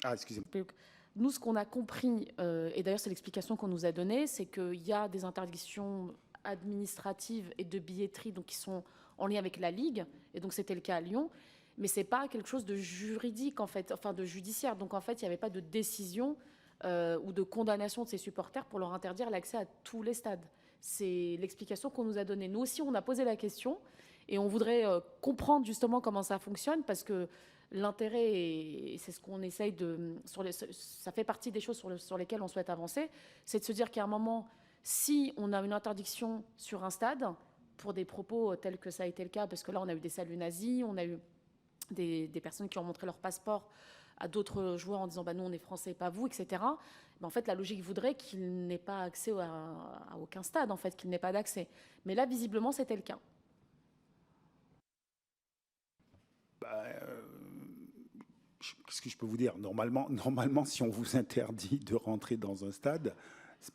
Ah, excusez-moi. Nous, ce qu'on a compris, et d'ailleurs c'est l'explication qu'on nous a donnée, c'est qu'il y a des interdictions administratives et de billetterie donc, qui sont en lien avec la Ligue, et donc c'était le cas à Lyon, mais ce n'est pas quelque chose de juridique, en fait, enfin de judiciaire. Donc en fait, il n'y avait pas de décision ou de condamnation de ces supporters pour leur interdire l'accès à tous les stades. C'est l'explication qu'on nous a donnée. Nous aussi, on a posé la question, et on voudrait comprendre justement comment ça fonctionne, parce que l'intérêt, et c'est ce qu'on essaye de... ça fait partie des choses sur lesquelles on souhaite avancer, c'est de se dire qu'à un moment, si on a une interdiction sur un stade, pour des propos tels que ça a été le cas, parce que là, on a eu des saluts nazis, on a eu des personnes qui ont montré leur passeport à d'autres joueurs en disant bah, « nous, on est français, pas vous », etc. Ben, en fait, la logique voudrait qu'il n'ait pas accès à aucun stade, en fait, qu'il n'ait pas d'accès. Mais là, visiblement, c'était le cas. Bah, qu'est-ce que je peux vous dire? Normalement, si on vous interdit de rentrer dans un stade,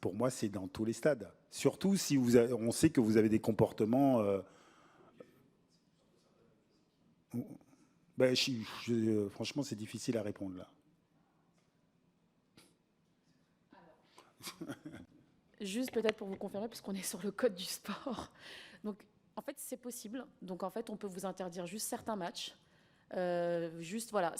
pour moi, c'est dans tous les stades. Surtout si on sait que vous avez des comportements. Ben, franchement, c'est difficile à répondre là. Juste peut-être pour vous confirmer, puisqu'on est sur le code du sport. Donc, en fait, c'est possible. Donc, en fait, on peut vous interdire juste certains matchs. Juste, voilà,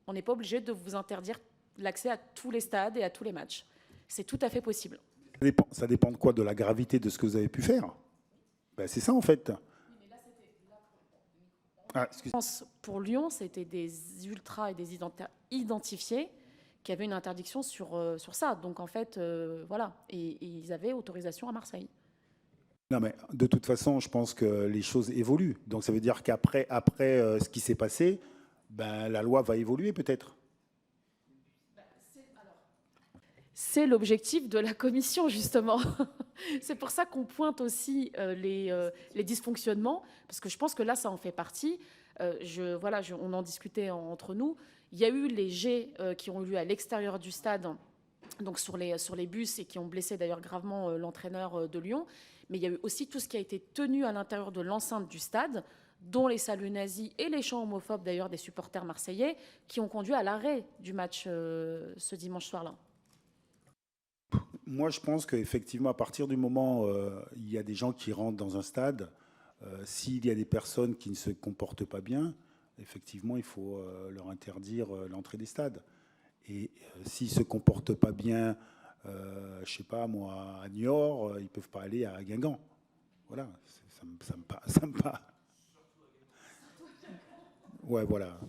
on n'est pas obligé de vous interdire l'accès à tous les stades et à tous les matchs. C'est tout à fait possible. Ça dépend de quoi? De la gravité de ce que vous avez pu faire? Ben, c'est ça en fait. Ah, excusez. Pour Lyon, c'était des ultras et des identifiés qui avaient une interdiction sur ça. Donc, en fait, voilà. Et ils avaient autorisation à Marseille. Non, mais de toute façon, je pense que les choses évoluent. Donc ça veut dire qu'après ce qui s'est passé, ben, la loi va évoluer peut-être. C'est l'objectif de la commission, justement. C'est pour ça qu'on pointe aussi les dysfonctionnements, parce que je pense que là, ça en fait partie. Voilà, on en discutait entre nous. Il y a eu les jets qui ont eu lieu à l'extérieur du stade, donc sur les bus, et qui ont blessé d'ailleurs gravement l'entraîneur de Lyon. Mais il y a eu aussi tout ce qui a été tenu à l'intérieur de l'enceinte du stade, dont les saluts nazis et les chants homophobes d'ailleurs des supporters marseillais, qui ont conduit à l'arrêt du match ce dimanche soir-là. Moi, je pense qu'effectivement, à partir du moment où il y a des gens qui rentrent dans un stade, s'il y a des personnes qui ne se comportent pas bien, effectivement, il faut leur interdire l'entrée des stades. Et s'ils ne se comportent pas bien, je ne sais pas moi, à Niort, ils ne peuvent pas aller à Guingamp. Voilà, ça me paraît. Ouais, voilà.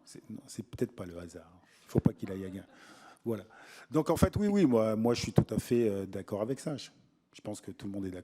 C'est peut-être pas le hasard. Il ne faut pas qu'il aille à Guingamp. Voilà. Donc en fait, oui, moi je suis tout à fait d'accord avec ça. Je pense que tout le monde est d'accord.